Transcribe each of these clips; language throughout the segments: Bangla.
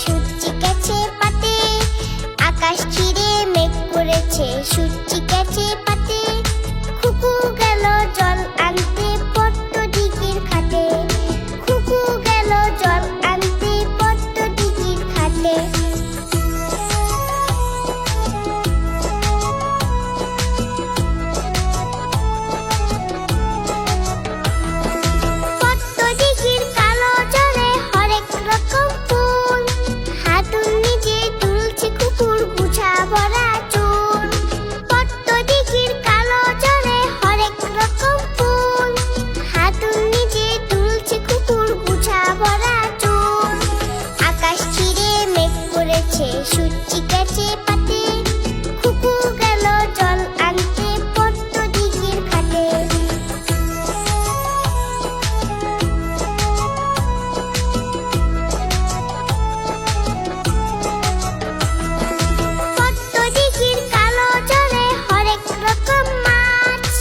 সূর্যি গেছে পাতে, আকাশ ছিঁড়ে মেঘ করেছে সূর্যি গেছে পাতে। খুকু গেল জল আনতে পদ্ম দিঘির ঘাটে, খুকু গেল জল আনতে পদ্ম দিঘির ঘাটে। পদ্ম দিঘির কালো জলে হরেক রকম ফুল, হাতুড় নিজে তুলছে কুকুর গুছা ভরা চুল। পদ্ম দিঘির কালো জলে হরেক রকম ফুল, হাতুড় নিজে তুলছে কুকুর গুছা ভরা চুল। আকাশ ছিঁড়ে মেঘ করেছে সূর্যি গেছে পাতে, খুকু গেল জল আনতে পদ্ম দিঘির ঘাটে। পদ্ম দিঘির কালো জলে হরেক রকম মাছ,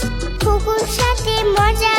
খুকুর সাথে মজা